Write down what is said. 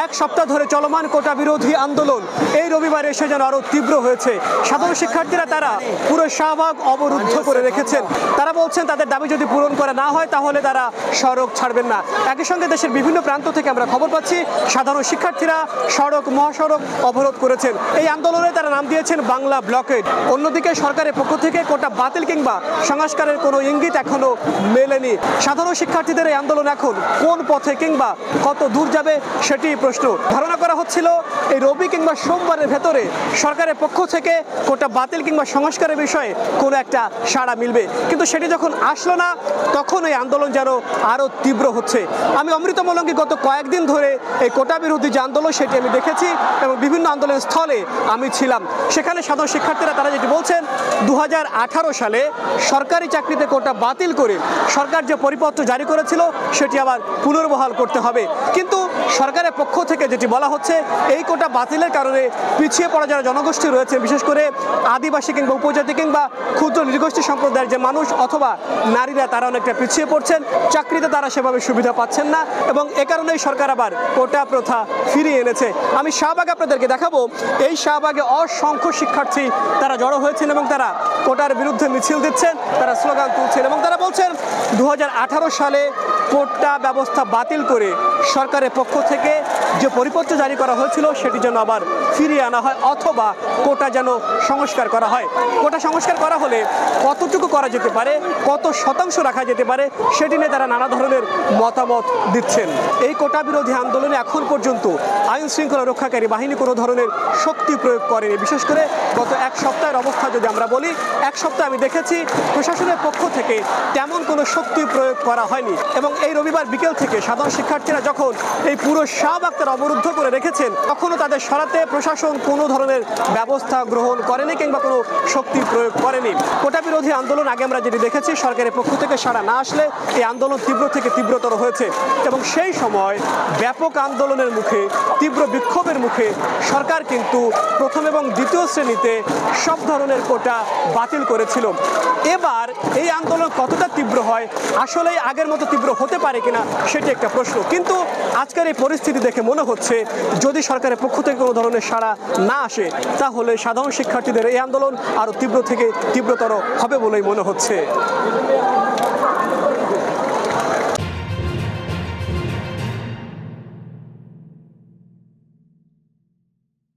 এক সপ্তাহ ধরে চলমান কোটা বিরোধী আন্দোলন এই রবিবার এসে যেন আরো তীব্র হয়েছে। সাধারণ শিক্ষার্থীরা তারা পুরো শাহবাগ অবরুদ্ধ করে রেখেছেন। তারা বলছেন তাদের দাবি যদি পূরণ করা না হয় তাহলে তারা সড়ক ছাড়বেন না। একই সঙ্গে দেশের বিভিন্ন প্রান্ত থেকে আমরা খবর পাচ্ছি সাধারণ শিক্ষার্থীরা সড়ক মহাসড়ক অবরোধ করেছেন। এই আন্দোলনে তারা নাম দিয়েছেন বাংলা ব্লকেড। অন্যদিকে সরকারের পক্ষ থেকে কোটা বাতিল কিংবা সংস্কারের কোনো ইঙ্গিত এখনো মেলেনি। সাধারণ শিক্ষার্থীদের এই আন্দোলন এখন কোন পথে কিংবা কত দূর যাবে সেটি প্রশ্ন। ধারণা করা হচ্ছিল এই রবি কিংবা সোমবারের ভেতরে সরকারের পক্ষ থেকে কোটা বাতিল কিংবা সংস্কারের বিষয়ে কোনো একটা সাড়া মিলবে, কিন্তু সেটি যখন আসলো না তখন এই আন্দোলন যেন আরো তীব্র হচ্ছে। আমি অমৃত মলঙ্গী গত কয়েকদিন ধরে এই কোটা বিরোধী যে আন্দোলন সেটি আমি দেখেছি এবং বিভিন্ন আন্দোলনের স্থলে আমি ছিলাম। সেখানে সাধারণ শিক্ষার্থীরা তারা যেটি বলছেন 2018 সালে সরকারি চাকরিতে কোটা বাতিল করে সরকার যে পরিপত্র জারি করেছিল সেটি আবার পুনর্বহাল করতে হবে, কিন্তু সরকারের পক্ষ থেকে যেটি বলা হচ্ছে এই কোটা বাতিলের কারণে পিছিয়ে পড়া যারা জনগোষ্ঠী রয়েছে, বিশেষ করে আদিবাসী কিংবা উপজাতি কিংবা ক্ষুদ্র নৃগোষ্ঠী সম্প্রদায়ের যে মানুষ অথবা নারীরা তারা অনেকটা পিছিয়ে পড়ছেন, চাকরিতে তারা সেভাবে সুবিধা পাচ্ছেন না এবং এ কারণেই সরকার আবার কোটা প্রথা ফিরিয়ে এনেছে। আমি শাহবাগ আপনাদেরকে দেখাবো। এই শাহবাগে অসংখ্য শিক্ষার্থী তারা জড়ো হয়েছেন এবং তারা কোটার বিরুদ্ধে মিছিল দিচ্ছেন, তারা স্লোগান তুলছেন এবং তারা বলছেন 2018 সালে কোটা ব্যবস্থা বাতিল করে সরকারের পক্ষ থেকে যে পরিপত্র জারি করা হয়েছিল সেটি যেন আবার ফিরিয়ে আনা হয় অথবা কোটা যেন সংস্কার করা হয়। কোটা সংস্কার করা হলে কতটুকু করা যেতে পারে, কত শতাংশ রাখা যেতে পারে সেটি নিয়ে তারা নানা ধরনের মতামত দিচ্ছেন। এই কোটা বিরোধী আন্দোলনে এখন পর্যন্ত আইন শৃঙ্খলা রক্ষাকারী বাহিনী কোনো ধরনের শক্তি প্রয়োগ করেনি। বিশেষ করে গত এক সপ্তাহের অবস্থা যদি আমরা বলি, এক সপ্তাহ আমি দেখেছি প্রশাসনের পক্ষ থেকে তেমন কোনো শক্তি প্রয়োগ করা হয়নি এবং এই রবিবার বিকেল থেকে সাধারণ শিক্ষার্থীরা যখন এই পুরো শাহবাগ তারা অবরুদ্ধ করে রেখেছেন তখনও তাদের সরাতে প্রশাসন কোনো ধরনের ব্যবস্থা গ্রহণ করেনি কিংবা কোনো শক্তি প্রয়োগ করেনি। কোটা বিরোধী আন্দোলন আগে আমরা যেটি দেখেছি সরকারের পক্ষ থেকে সাড়া না আসলে এই আন্দোলন তীব্র থেকে তীব্রতর হয়েছে এবং সেই সময় ব্যাপক আন্দোলনের মুখে তীব্র বিক্ষোভের মুখে সরকার কিন্তু প্রথম এবং দ্বিতীয় শ্রেণীতে সব ধরনের কোটা বাতিল করেছিল। এবার এই আন্দোলন কতটা তীব্র হয়, আসলে আগের মতো তীব্র হতে পারে কিনা সেটি একটা প্রশ্ন, কিন্তু আজকের এই পরিস্থিতি দেখে মনে হচ্ছে যদি সরকারের পক্ষ থেকে কোনো ধরনের সাড়া না আসে তাহলে সাধারণ শিক্ষার্থীদের এই আন্দোলন আরো তীব্র থেকে তীব্রতর হবে বলেই মনে হচ্ছে।